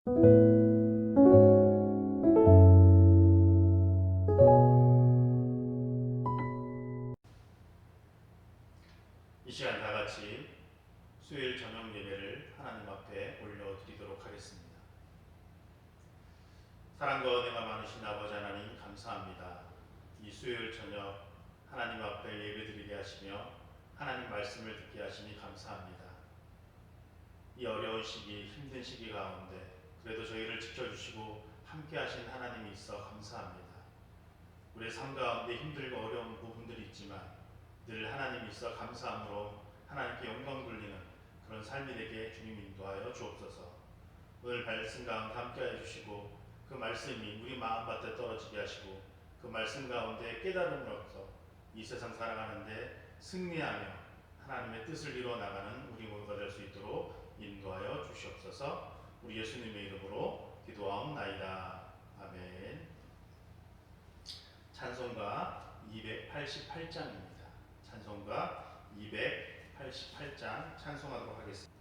이 시간 다 같이 수요일 저녁 예배를 하나님 앞에 올려드리도록 하겠습니다. 사랑과 은혜가 많으신 아버지 하나님 감사합니다. 이 수요일 저녁 하나님 앞에 예배드리게 하시며 하나님 말씀을 듣게 하시니 감사합니다. 이 어려운 시기, 힘든 시기 가운데 그래도 저희를 지켜주시고 함께 하신 하나님이 있어 감사합니다. 우리의 삶 가운데 힘들고 어려운 부분들이 있지만 늘 하나님이 있어 감사함으로 하나님께 영광 돌리는 그런 삶이 되게 주님 인도하여 주옵소서. 오늘 말씀 가운데 함께해 주시고 그 말씀이 우리 마음밭에 떨어지게 하시고 그 말씀 가운데 깨달음을 얻어 이 세상 살아가는데 승리하며 하나님의 뜻을 이루어 나가는 우리 모두가 될 수 있도록 인도하여 주시옵소서. 우리 예수님의 이름으로 기도하옵나이다. 아멘. 찬송가 288장입니다. 찬송가 288장 찬송하도록 하겠습니다.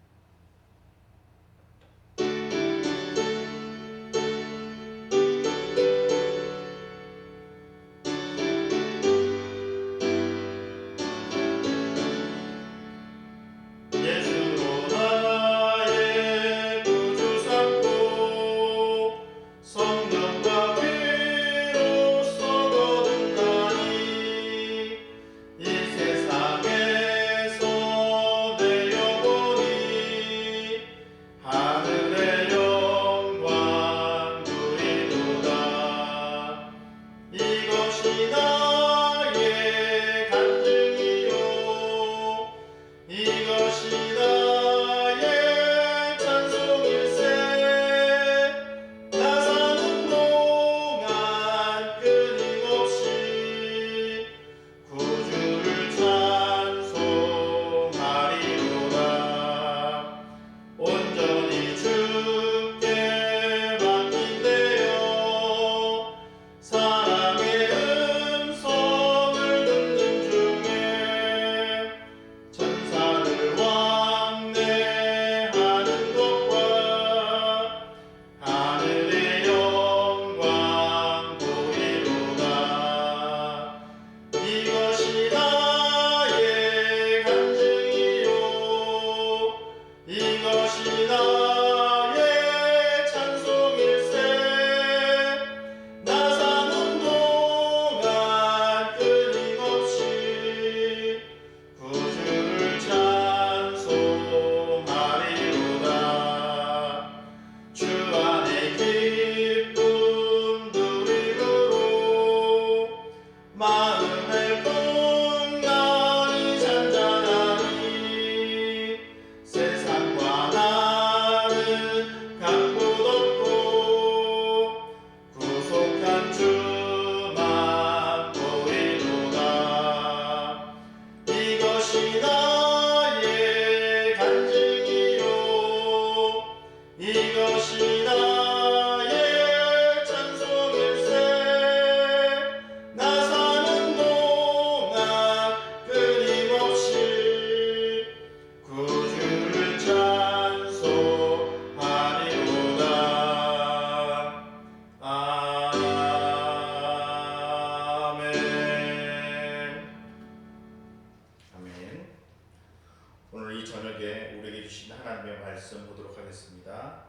오늘 이 저녁에 우리에게 주신 하나님의 말씀 보도록 하겠습니다.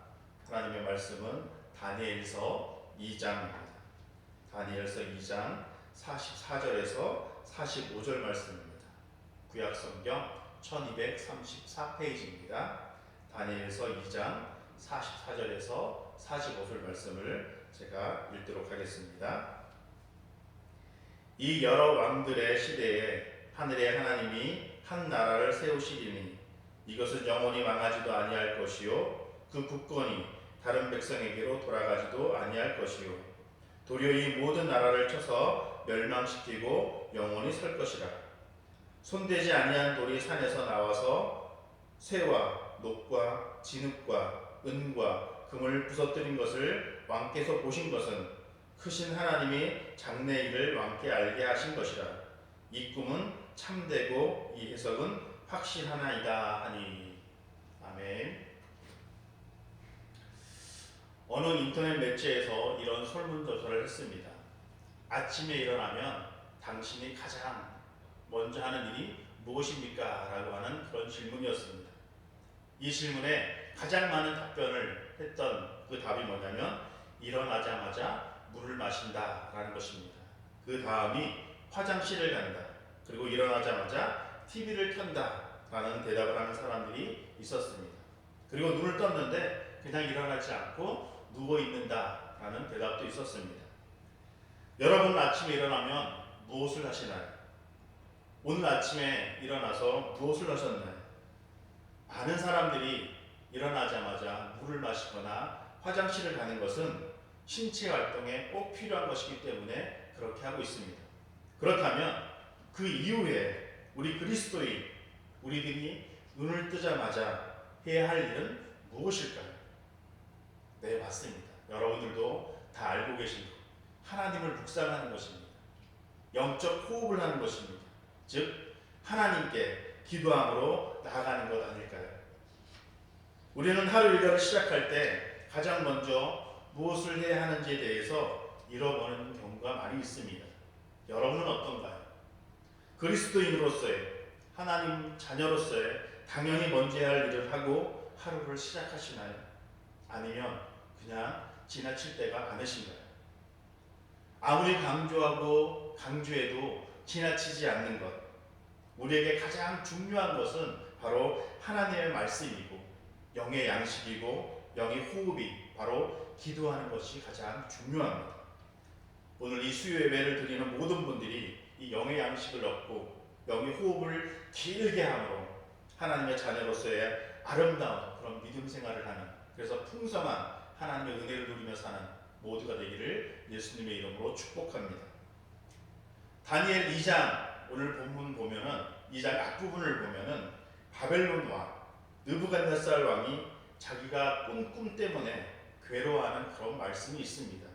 하나님의 말씀은 다니엘서 2장입니다. 다니엘서 2장 44절에서 45절 말씀입니다. 구약성경 1234페이지입니다. 다니엘서 2장 44절에서 45절 말씀을 제가 읽도록 하겠습니다. 이 여러 왕들의 시대에 하늘의 하나님이 한 나라를 세우시리니 이것은 영원히 망하지도 아니할 것이요 그 국권이 다른 백성에게로 돌아가지도 아니할 것이요 도리어 이 모든 나라를 쳐서 멸망시키고 영원히 설 것이라. 손대지 아니한 돌이 산에서 나와서 쇠와 녹과 진흙과 은과 금을 부서뜨린 것을 왕께서 보신 것은 크신 하나님이 장래 일을 왕께 알게 하신 것이라. 이 꿈은 참되고 이 해석은 확실하나이다 하니. 아멘. 어느 인터넷 매체에서 이런 설문조사를 했습니다. 아침에 일어나면 당신이 가장 먼저 하는 일이 무엇입니까? 라고 하는 그런 질문이었습니다. 이 질문에 가장 많은 답변을 했던 그 답이 뭐냐면 일어나자마자 물을 마신다 라는 것입니다. 그 다음이 화장실을 간다. 그리고 일어나자마자 TV를 켠다 라는 대답을 하는 사람들이 있었습니다. 그리고 눈을 떴는데 그냥 일어나지 않고 누워있는다 라는 대답도 있었습니다. 여러분 아침에 일어나면 무엇을 하시나요? 오늘 아침에 일어나서 무엇을 하셨나요? 많은 사람들이 일어나자마자 물을 마시거나 화장실을 가는 것은 신체 활동에 꼭 필요한 것이기 때문에 그렇게 하고 있습니다. 그렇다면 그 이후에 우리 그리스도인, 우리들이 눈을 뜨자마자 해야 할 일은 무엇일까요? 네, 맞습니다. 여러분들도 다 알고 계신 것. 하나님을 묵상하는 것입니다. 영적 호흡을 하는 것입니다. 즉 하나님께 기도함으로 나아가는 것 아닐까요? 우리는 하루 일과를 시작할 때 가장 먼저 무엇을 해야 하는지에 대해서 잃어버리는 경우가 많이 있습니다. 여러분은 어떤가요? 그리스도인으로서의, 하나님 자녀로서의 당연히 먼저 해야 할 일을 하고 하루를 시작하시나요? 아니면 그냥 지나칠 때가 많으신가요? 아무리 강조하고 강조해도 지나치지 않는 것, 우리에게 가장 중요한 것은 바로 하나님의 말씀이고 영의 양식이고 영의 호흡이 바로 기도하는 것이 가장 중요합니다. 오늘 이 수요 예배를 드리는 모든 분들이 이 영의 양식을 얻고 영의 호흡을 길게 함으로 하나님의 자녀로서의 아름다운 그런 믿음 생활을 하는, 그래서 풍성한 하나님의 은혜를 누리며 사는 모두가 되기를 예수님의 이름으로 축복합니다. 다니엘 2장 오늘 본문 보면은 2장 앞부분을 보면은 바벨론 왕 느부갓네살 왕이 자기가 꾼 꿈 때문에 괴로워하는 그런 말씀이 있습니다.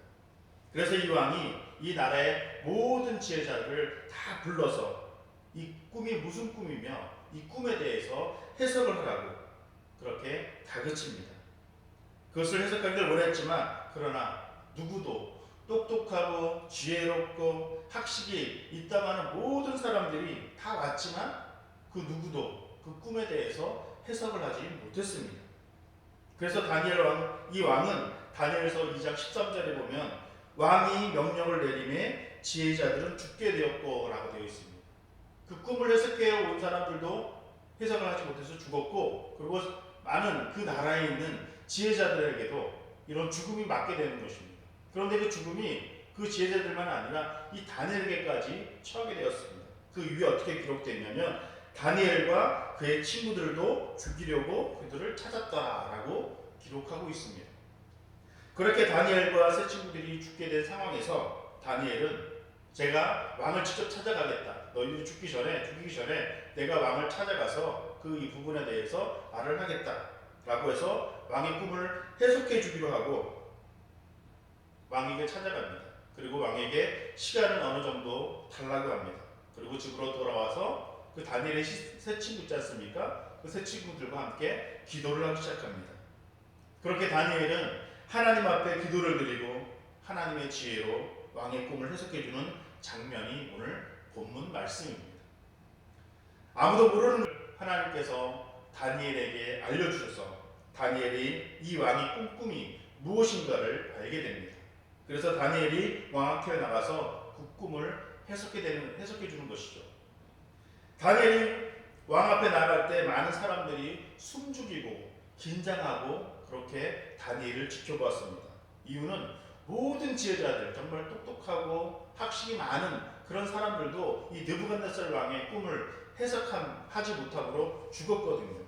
그래서 이 왕이 이 나라의 모든 지혜자들을 다 불러서 이 꿈이 무슨 꿈이며 이 꿈에 대해서 해석을 하라고 그렇게 다그칩니다. 그것을 해석하기를 원했지만 그러나 누구도 똑똑하고 지혜롭고 학식이 있다고 하는 모든 사람들이 다 왔지만 그 누구도 그 꿈에 대해서 해석을 하지 못했습니다. 그래서 다니엘 왕, 이 왕은 다니엘서 2장 13절에 보면 왕이 명령을 내림에 지혜자들은 죽게 되었고 라고 되어 있습니다. 그 꿈을 해석해 온 사람들도 해석을 하지 못해서 죽었고, 그리고 많은 그 나라에 있는 지혜자들에게도 이런 죽음이 맞게 되는 것입니다. 그런데 그 죽음이 그 지혜자들만 아니라 이 다니엘에게까지 처하게 되었습니다. 그 위에 어떻게 기록되냐면 다니엘과 그의 친구들도 죽이려고 그들을 찾았다라고 기록하고 있습니다. 그렇게 다니엘과 세 친구들이 죽게 된 상황에서 다니엘은 제가 왕을 직접 찾아가겠다. 너희들이 죽기 전에 내가 왕을 찾아가서 그 이 부분에 대해서 말을 하겠다. 라고 해서 왕의 꿈을 해석해 주기로 하고 왕에게 찾아갑니다. 그리고 왕에게 시간을 어느 정도 달라고 합니다. 그리고 집으로 돌아와서 그 다니엘의 세 친구 있지 않습니까? 그 세 친구들과 함께 기도를 하기 시작합니다. 그렇게 다니엘은 하나님 앞에 기도를 드리고 하나님의 지혜로 왕의 꿈을 해석해주는 장면이 오늘 본문 말씀입니다. 아무도 모르는 하나님께서 다니엘에게 알려주셔서 다니엘이 이 왕이 꾼 꿈이 무엇인가를 알게 됩니다. 그래서 다니엘이 왕 앞에 나가서 그 꿈을 해석해주는 것이죠. 다니엘이 왕 앞에 나갈 때 많은 사람들이 숨죽이고 긴장하고 그렇게 다니엘을 지켜보았습니다. 이유는 모든 지혜자들, 정말 똑똑하고 학식이 많은 그런 사람들도 이 느부갓네살 왕의 꿈을 해석하지 못하고 죽었거든요.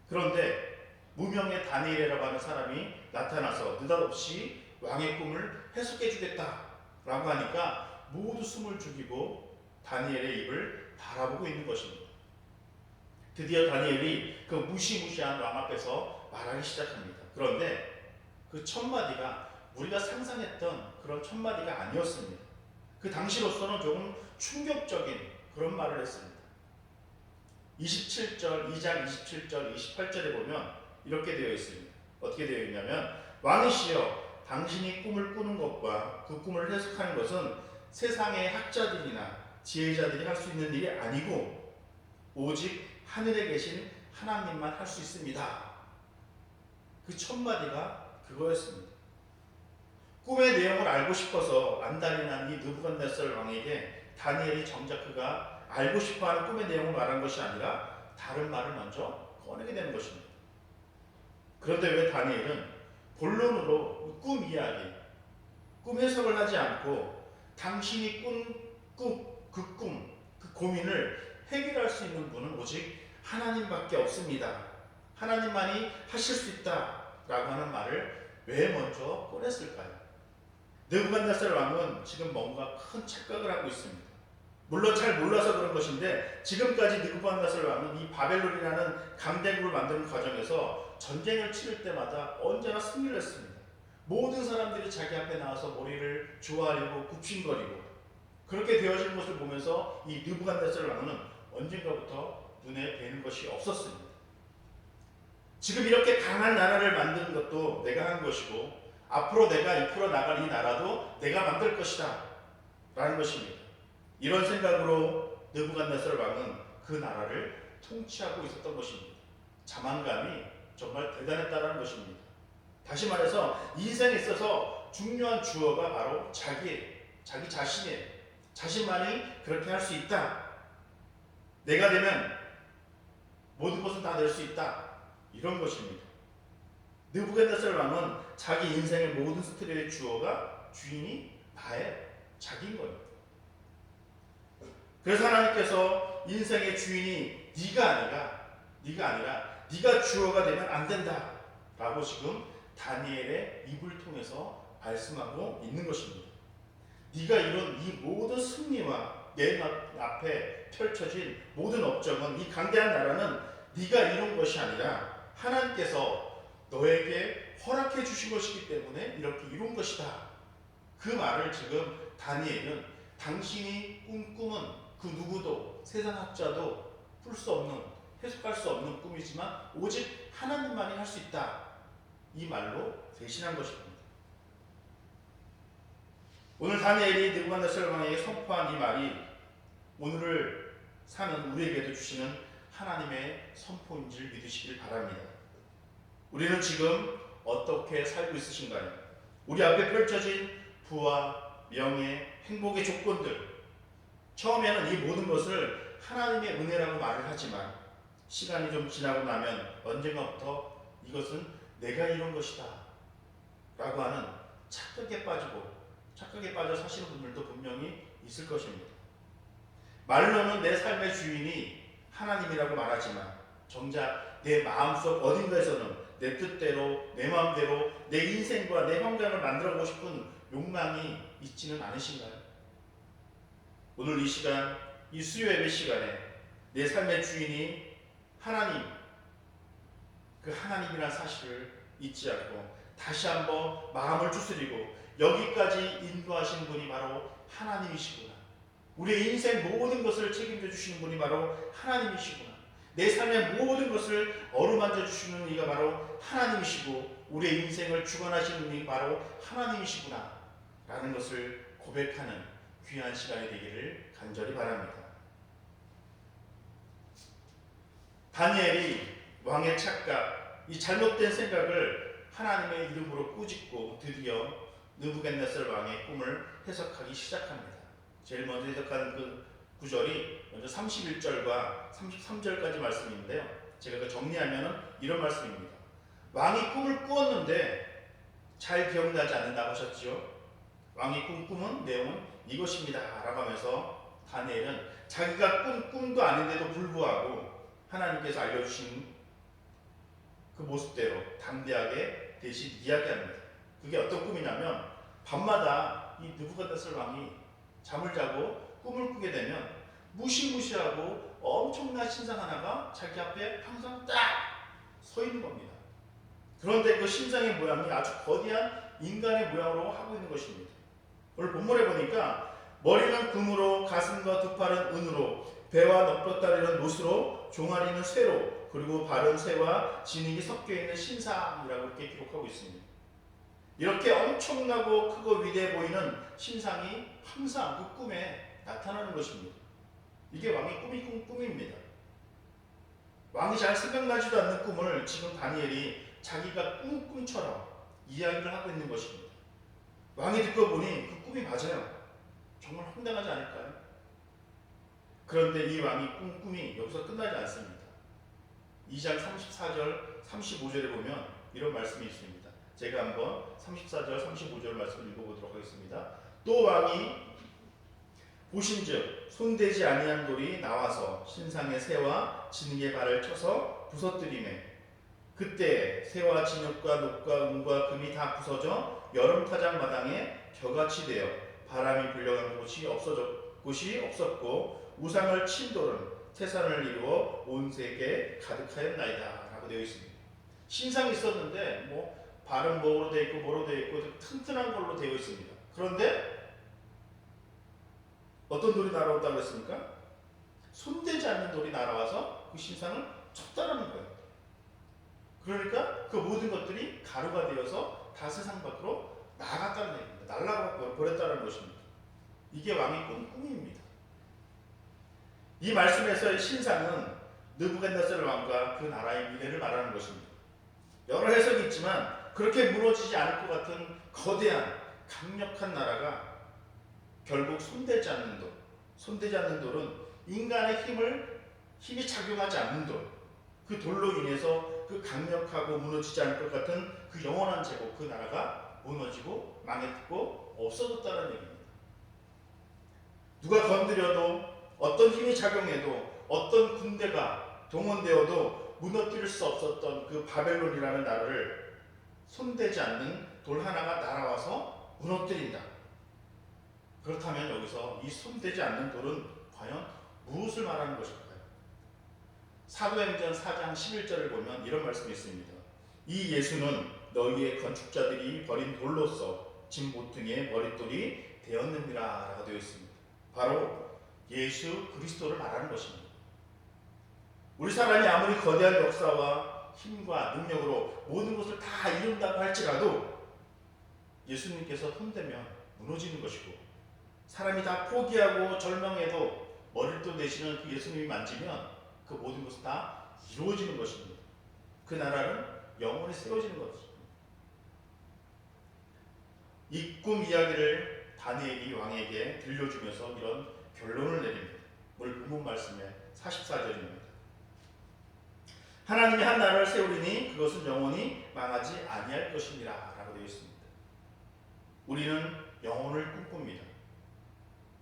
그런데 무명의 다니엘이라고 하는 사람이 나타나서 느닷없이 왕의 꿈을 해석해 주겠다라고 하니까 모두 숨을 죽이고 다니엘의 입을 바라보고 있는 것입니다. 드디어 다니엘이 그 무시무시한 왕 앞에서 말하기 시작합니다. 그런데 그 첫 마디가 우리가 상상했던 그런 첫 마디가 아니었습니다. 그 당시로서는 조금 충격적인 그런 말을 했습니다. 2장 27절, 28절에 보면 이렇게 되어 있습니다. 어떻게 되어 있냐면 왕이시여 당신이 꿈을 꾸는 것과 그 꿈을 해석하는 것은 세상의 학자들이나 지혜자들이 할 수 있는 일이 아니고 오직 하늘에 계신 하나님만 할 수 있습니다. 그 첫 마디가 그거였습니다. 꿈의 내용을 알고 싶어서 안달이 난 이 느부갓네살 왕에게 다니엘이 정작 그가 알고 싶어하는 꿈의 내용을 말한 것이 아니라 다른 말을 먼저 꺼내게 되는 것입니다. 그런데 왜 다니엘은 본론으로 꿈 이야기, 꿈 해석을 하지 않고 당신이 꾼 그 꿈, 그 고민을 해결할 수 있는 분은 오직 하나님밖에 없습니다. 하나님만이 하실 수 있다라고 하는 말을 왜 먼저 꺼냈을까요? 느부갓네살 왕은 지금 뭔가 큰 착각을 하고 있습니다. 물론 잘 몰라서 그런 것인데 지금까지 느부갓네살 왕은 이 바벨론이라는 강대국을 만드는 과정에서 전쟁을 치를 때마다 언제나 승리를 했습니다. 모든 사람들이 자기 앞에 나와서 머리를 조아리고 굽신거리고 그렇게 되어진 것을 보면서 이 느부갓네살 왕은 언젠가부터 눈에 뵈는 것이 없었습니다. 지금 이렇게 강한 나라를 만드는 것도 내가 한 것이고 앞으로 내가 이끌어 나갈 이 나라도 내가 만들 것이다 라는 것입니다. 이런 생각으로 느부갓네살 왕은 그 나라를 통치하고 있었던 것입니다. 자만감이 정말 대단했다는 것입니다. 다시 말해서 인생에 있어서 중요한 주어가 바로 자기 자신이에요. 자신만이 그렇게 할 수 있다. 내가 되면 모든 것은 다 낼 수 있다. 이런 것입니다. 느부갓네살 왕은 자기 인생의 모든 스토리의 주어가 주인이 나예요. 자기인 거예요. 그래서 하나님께서 인생의 주인이 네가 아니라 네가 주어가 되면 안 된다 라고 지금 다니엘의 입을 통해서 말씀하고 있는 것입니다. 네가 이룬 이 모든 승리와 내 앞에 펼쳐진 모든 업적은 이 강대한 나라는 네가 이룬 것이 아니라 하나님께서 너에게 허락해 주신 것이기 때문에 이렇게 이룬 것이다. 그 말을 지금 다니엘은 당신이 꾼 꿈은 그 누구도 세상 학자도 풀 수 없는 해석할 수 없는 꿈이지만 오직 하나님만이 할 수 있다. 이 말로 대신한 것입니다. 오늘 다니엘이 느부갓네살 왕에게 선포한 이 말이 오늘을 사는 우리에게도 주시는 하나님의 선포인 줄 믿으시길 바랍니다. 우리는 지금 어떻게 살고 있으신가요? 우리 앞에 펼쳐진 부와 명예, 행복의 조건들, 처음에는 이 모든 것을 하나님의 은혜라고 말을 하지만 시간이 좀 지나고 나면 언젠가부터 이것은 내가 이룬 것이다 라고 하는 착각에 빠져 사시는 분들도 분명히 있을 것입니다. 말로는 내 삶의 주인이 하나님이라고 말하지만 정작 내 마음속 어딘가에서는 내 뜻대로 내 마음대로 내 인생과 내 환경을 만들어보고 싶은 욕망이 있지는 않으신가요? 오늘 이 시간, 이 수요 예배 시간에 내 삶의 주인이 하나님, 그 하나님이라는 사실을 잊지 않고 다시 한번 마음을 추스리고 여기까지 인도하신 분이 바로 하나님이시구나. 우리의 인생 모든 것을 책임져 주시는 분이 바로 하나님이시구나. 내 삶의 모든 것을 어루만져 주시는 이가 바로 하나님이시고 우리의 인생을 주관하시는 분이 바로 하나님이시구나 라는 것을 고백하는 귀한 시간이 되기를 간절히 바랍니다. 다니엘이 왕의 착각, 이 잘못된 생각을 하나님의 이름으로 꾸짖고 드디어 느부갓네살 왕의 꿈을 해석하기 시작합니다. 제일 먼저 해석하는 그 구절이 먼저 31절과 33절까지 말씀인데요. 제가 그 정리하면 이런 말씀입니다. 왕이 꿈을 꾸었는데 잘 기억나지 않는다고 하셨지요. 왕이 꾼 꿈은 내용은 이것입니다 라고 하면서 다니엘은 자기가 꾼 꿈도 아닌데도 불구하고 하나님께서 알려주신 그 모습대로 담대하게 대신 이야기합니다. 그게 어떤 꿈이냐면 밤마다 이 느부갓네살 왕이 잠을 자고 꿈을 꾸게 되면 무시무시하고 엄청난 신상 하나가 자기 앞에 항상 딱 서 있는 겁니다. 그런데 그 신상의 모양이 아주 거대한 인간의 모양으로 하고 있는 것입니다. 오늘 본문에 보니까 머리는 금으로, 가슴과 두 팔은 은으로, 배와 넋뼈다리는 노스로, 종아리는 쇠로, 그리고 발은 새와 진흙이 섞여 있는 신상이라고 이렇게 기록하고 있습니다. 이렇게 엄청나고 크고 위대해 보이는 신상이 항상 그 꿈에 나타나는 것입니다. 이게 왕의 꿈입니다. 왕이 잘 생각나지도 않는 꿈을 지금 다니엘이 자기가 꿈처럼 이야기를 하고 있는 것입니다. 왕이 듣고 보니 그 꿈이 맞아요. 정말 황당하지 않을까요? 그런데 이 왕이 꿈이 여기서 끝나지 않습니다. 2장 34절 35절에 보면 이런 말씀이 있습니다. 제가 한번 34절 35절 말씀을 읽어보도록 하겠습니다. 또 왕이 보신즉 손대지 아니한 돌이 나와서 신상의 새와 진흙의 발을 쳐서 부서뜨리매 그때 새와 진흙과 녹과 은과 금이 다 부서져 여름 타작 마당에 겨같이 되어 바람이 불려간 곳이 없었고 우상을 친 돌은 태산을 이루어 온 세계에 가득하였나이다 라고 되어 있습니다. 신상이 있었는데 발은 뭐로 되어 있고 뭐로 되어 있고 튼튼한 걸로 되어 있습니다. 그런데 어떤 돌이 날아왔다고 했습니까? 손대지 않는 돌이 날아와서 그 신상을 쳤다라는 거예요. 그러니까 그 모든 것들이 가루가 되어서 다 세상 밖으로 나갔다는 얘기입니다. 날아가 버렸다는 것입니다. 이게 왕의 꿈입니다. 이 말씀에서의 신상은 느부갓네살 왕과 그 나라의 미래를 말하는 것입니다. 여러 해석이 있지만 그렇게 무너지지 않을 것 같은 거대한 강력한 나라가 결국 손대지 않는 돌은 인간의 힘이 작용하지 않는 돌, 그 돌로 인해서 그 강력하고 무너지지 않을 것 같은 그 영원한 제국, 그 나라가 무너지고 망했고 없어졌다는 얘기입니다. 누가 건드려도 어떤 힘이 작용해도 어떤 군대가 동원되어도 무너뜨릴 수 없었던 그 바벨론이라는 나라를 손대지 않는 돌 하나가 날아와서 무너뜨린다. 그렇다면 여기서 이 손대지 않는 돌은 과연 무엇을 말하는 것일까요? 사도행전 4장 11절을 보면 이런 말씀이 있습니다. 이 예수는 너희의 건축자들이 버린 돌로서 진 모퉁이의 머릿돌이 되었느니라 라고 되어 있습니다. 바로 예수 그리스도를 말하는 것입니다. 우리 사람이 아무리 거대한 역사와 힘과 능력으로 모든 것을 다 이룬다고 할지라도 예수님께서 손대면 무너지는 것이고 사람이 다 포기하고 절망해도 머리도 되시는 그 예수님이 만지면 그 모든 것은 다 이루어지는 것입니다. 그 나라는 영원히 세워지는 것입니다. 이 꿈 이야기를 다니엘이 왕에게 들려주면서 이런 결론을 내립니다. 오늘 본문 말씀의 44절입니다. 하나님이 한 나라를 세우리니 그것은 영원히 망하지 아니할 것이니라 라고 되어 있습니다. 우리는 영혼을 꿈꿉니다.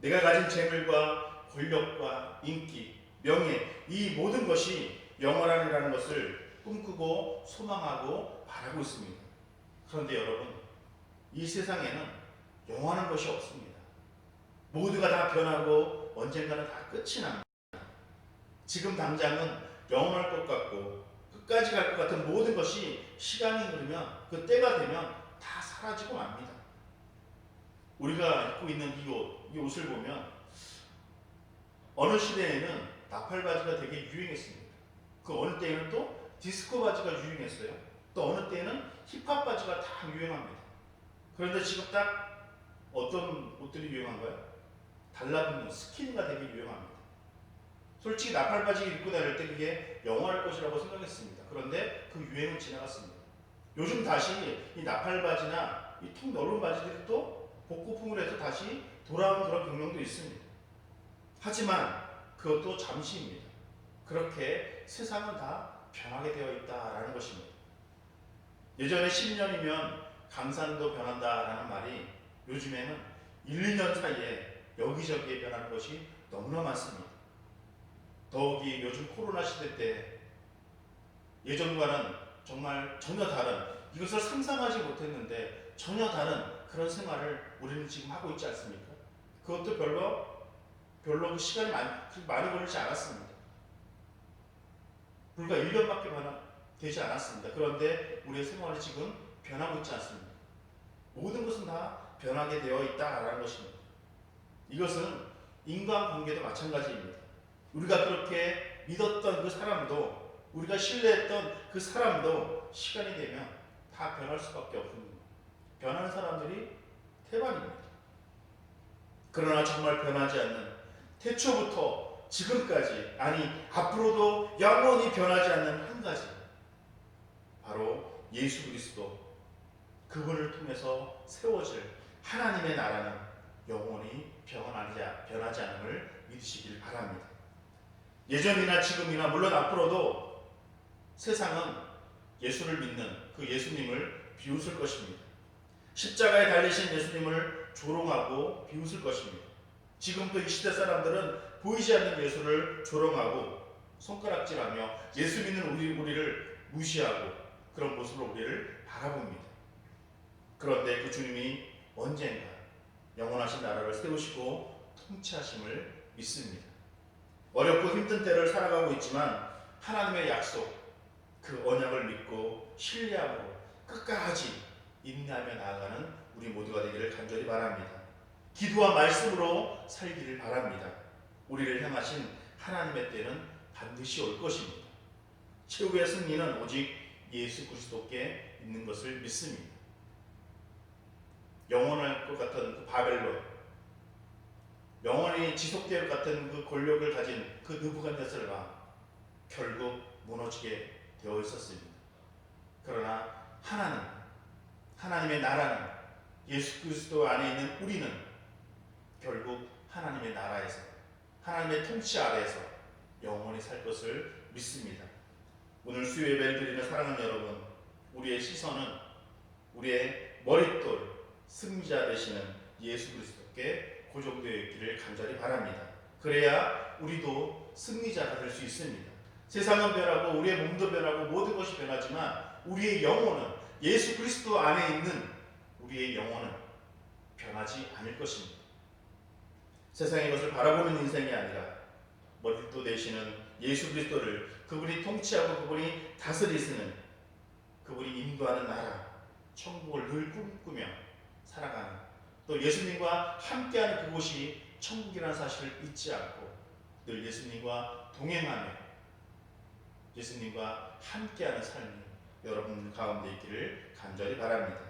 내가 가진 재물과 권력과 인기, 명예, 이 모든 것이 영원하리라는 것을 꿈꾸고 소망하고 바라고 있습니다. 그런데 여러분, 이 세상에는 영원한 것이 없습니다. 모두가 다 변하고 언젠가는 다 끝이 납니다. 지금 당장은 영원할 것 같고 끝까지 갈 것 같은 모든 것이 시간이 흐르면 그 때가 되면 다 사라지고 맙니다. 우리가 입고 있는 이 옷을 보면 어느 시대에는 나팔 바지가 되게 유행했습니다. 그 어느 때에는 또 디스코 바지가 유행했어요. 또 어느 때에는 힙합 바지가 다 유행합니다. 그런데 지금 딱 어떤 옷들이 유행한가요? 달라붙는 스키니가 되게 유행합니다. 솔직히 나팔 바지 입고 다닐 때 그게 영원할 것이라고 생각했습니다. 그런데 그 유행은 지나갔습니다. 요즘 다시 이 나팔 바지나 이 통 넓은 바지들이 또 복고풍을 해서 다시 돌아오는 그런 경향도 있습니다. 하지만 그것도 잠시입니다. 그렇게 세상은 다 변하게 되어 있다라는 것입니다. 예전에 10년이면 강산도 변한다라는 말이 요즘에는 1, 2년 사이에 여기저기에 변하는 것이 너무나 많습니다. 더욱이 요즘 코로나 시대 때 예전과는 정말 전혀 다른, 이것을 상상하지 못했는데 전혀 다른 그런 생활을 우리는 지금 하고 있지 않습니까? 그것도 별로 그 시간이 많이 걸리지 않았습니다. 불과 1년밖에 되지 않았습니다. 그런데 우리의 생활이 지금 변하고 있지 않습니다. 모든 것은 다 변하게 되어 있다라는 것입니다. 이것은 인간관계도 마찬가지입니다. 우리가 그렇게 믿었던 그 사람도, 우리가 신뢰했던 그 사람도 시간이 되면 다 변할 수밖에 없습니다. 변하는 사람들이 태반입니다. 그러나 정말 변하지 않는, 태초부터 지금까지, 아니 앞으로도 영원히 변하지 않는 한 가지, 바로 예수 그리스도, 그분을 통해서 세워질 하나님의 나라는 영원히 변하지 않음을 믿으시길 바랍니다. 예전이나 지금이나 물론 앞으로도 세상은 예수를 믿는 그 예수님을 비웃을 것입니다. 십자가에 달리신 예수님을 조롱하고 비웃을 것입니다. 지금도 이 시대 사람들은 보이지 않는 예수를 조롱하고 손가락질하며 예수 믿는 우리를 무시하고 그런 모습으로 우리를 바라봅니다. 그런데 그 주님이 언젠가 영원하신 나라를 세우시고 통치하심을 믿습니다. 어렵고 힘든 때를 살아가고 있지만 하나님의 약속, 그 언약을 믿고 신뢰하고 끝까지 인내하며 나아가는 우리 모두가 되기를 간절히 바랍니다. 기도와 말씀으로 살기를 바랍니다. 우리를 향하신 하나님의 때는 반드시 올 것입니다. 최후의 승리는 오직 예수 그리스도께 있는 것을 믿습니다. 영원할 것 같은 그 바벨론, 영원히 지속될 것 같은 그 권력을 가진 그 느부갓네살 왕, 결국 무너지게 되어 있었습니다. 그러나 하나님의 나라는, 예수 그리스도 안에 있는 우리는 결국 하나님의 나라에서, 하나님의 통치 아래에서 영원히 살 것을 믿습니다. 오늘 수요 예배를 드리는 사랑하는 여러분, 우리의 시선은 우리의 머릿돌, 승리자 되시는 예수 그리스도께 고정되어 있기를 간절히 바랍니다. 그래야 우리도 승리자가 될 수 있습니다. 세상은 변하고 우리의 몸도 변하고 모든 것이 변하지만 우리의 영혼은, 예수 그리스도 안에 있는 우리의 영혼은 변하지 않을 것입니다. 세상의 것을 바라보는 인생이 아니라 머릿도 되시는 예수 그리스도를, 그분이 통치하고 그분이 다스리시는, 그분이 인도하는 나라, 천국을 늘 꿈꾸며 살아가는, 또 예수님과 함께하는 그곳이 천국이라는 사실을 잊지 않고 늘 예수님과 동행하며 예수님과 함께하는 삶이 여러분 가운데 있기를 간절히 바랍니다.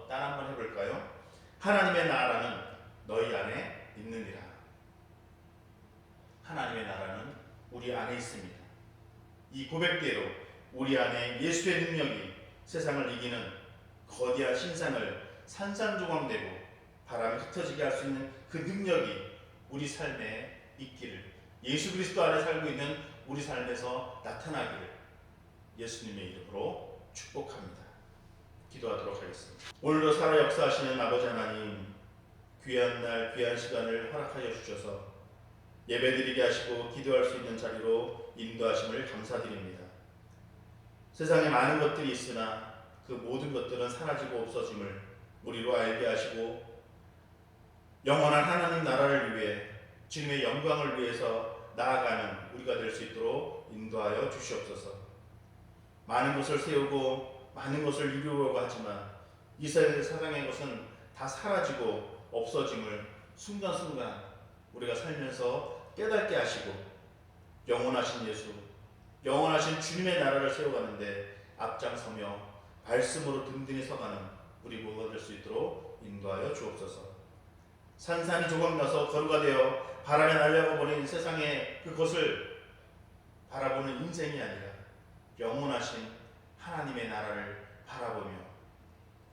따라 한번 해볼까요? 하나님의 나라는 너희 안에 있느니라. 하나님의 나라는 우리 안에 있습니다. 이 고백대로 우리 안에 예수의 능력이 세상을 이기는 거대한 신상을 산산조각내고 바람에 흩어지게 할 수 있는 그 능력이 우리 삶에 있기를, 예수 그리스도 안에 살고 있는 우리 삶에서 나타나기를 예수님의 이름으로 축복합니다. 기도하도록 하겠습니다. 오늘도 살아 역사하시는 아버지 하나님, 귀한 날 귀한 시간을 허락하여 주셔서 예배드리게 하시고 기도할 수 있는 자리로 인도하심을 감사드립니다. 세상에 많은 것들이 있으나 그 모든 것들은 사라지고 없어짐을 우리로 알게 하시고 영원한 하나님 나라를 위해 주님의 영광을 위해서 나아가는 우리가 될 수 있도록 인도하여 주시옵소서. 많은 것을 세우고 많은 것을 이루려고 하지만 이 세상의 것은 다 사라지고 없어짐을 순간순간 우리가 살면서 깨닫게 하시고 영원하신 예수, 영원하신 주님의 나라를 세워가는데 앞장서며 말씀으로 든든히 서가는 우리 모두가 될 수 있도록 인도하여 주옵소서. 산산이 조각나서 거루가 되어 바람에 날려가 버린 세상의 그것을 바라보는 인생이 아니라 영원하신 하나님의 나라를 바라보며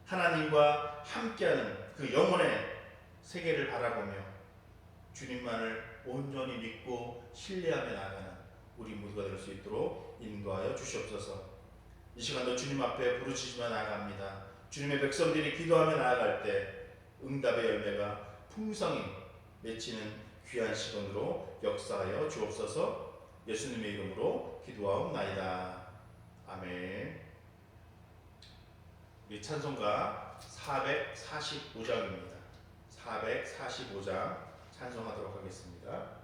하나님과 함께하는 그 영혼의 세계를 바라보며 주님만을 온전히 믿고 신뢰하며 나아가는 우리 모두가 될 수 있도록 인도하여 주시옵소서. 이 시간도 주님 앞에 부르짖으며 나아갑니다. 주님의 백성들이 기도하며 나아갈 때 응답의 열매가 풍성히 맺히는 귀한 시간으로 역사하여 주옵소서. 예수님의 이름으로 기도하옵나이다. 아멘. 우리 찬송가 445장입니다. 445장 찬송하도록 하겠습니다.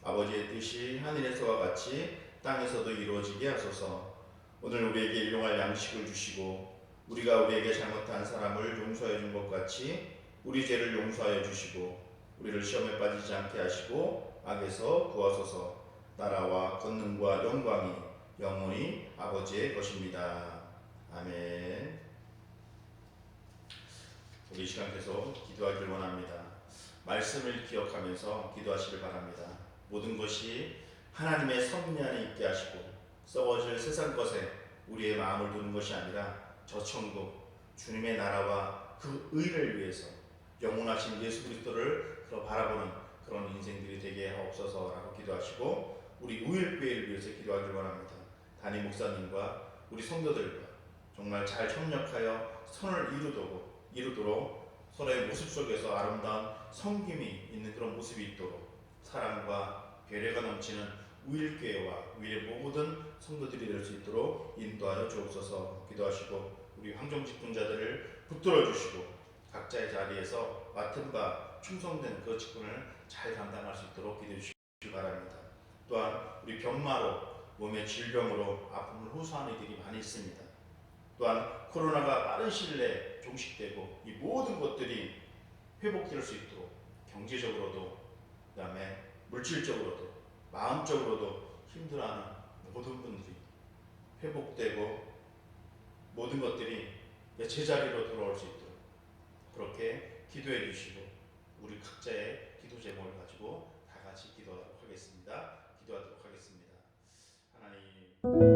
아버지의 뜻이 하늘에서와 같이 땅에서도 이루어지게 하소서. 오늘 우리에게 일용할 양식을 주시고 우리가 우리에게 잘못한 사람을 용서해 준 것 같이 우리 죄를 용서하여 주시고 우리를 시험에 빠지지 않게 하시고 악에서 구하소서. 나라와 권능과 영광이 영원히 아버지의 것입니다. 아멘. 우리 이 시간 계속 기도하기를 원합니다. 말씀을 기억하면서 기도하시길 바랍니다. 모든 것이 하나님의 섭리 안에 있게 하시고 썩어질 세상 것에 우리의 마음을 두는 것이 아니라 저 천국 주님의 나라와 그 의를 위해서 영원하신 예수 그리스도를 바라보는 그런 인생들이 되게 하옵소서라고 기도하시고 우리 우일교회를 위해서 기도하길 원합니다. 담임 목사님과 우리 성도들과 정말 잘 협력하여 선을 이루도록 서로의 모습 속에서 아름다운 섬김이 있는 그런 모습이 있도록 사랑과 배려가 넘치는 우일교회와 우일의 모든 성도들이 될 수 있도록 인도하여 주옵소서. 기도하시고 우리 황정직분자들을 붙들어 주시고 각자의 자리에서 맡은 바 충성된 그 직분을 잘 감당할 수 있도록 기도해 주시기 바랍니다. 또한 우리 병마로 몸의 질병으로 아픔을 호소하는 이들이 많이 있습니다. 또한 코로나가 빠른 시일 내에 종식되고 이 모든 것들이 회복될 수 있도록 경제적으로도 그다음에 물질적으로도 마음적으로도 힘들어하는 모든 분들이 회복되고 모든 것들이 제자리로 돌아올 수 있도록 그렇게 기도해 주시고 우리 각자의 기도 제목을 가지고 다 같이 기도하도록 하겠습니다. 기도하도록 하겠습니다. 하나님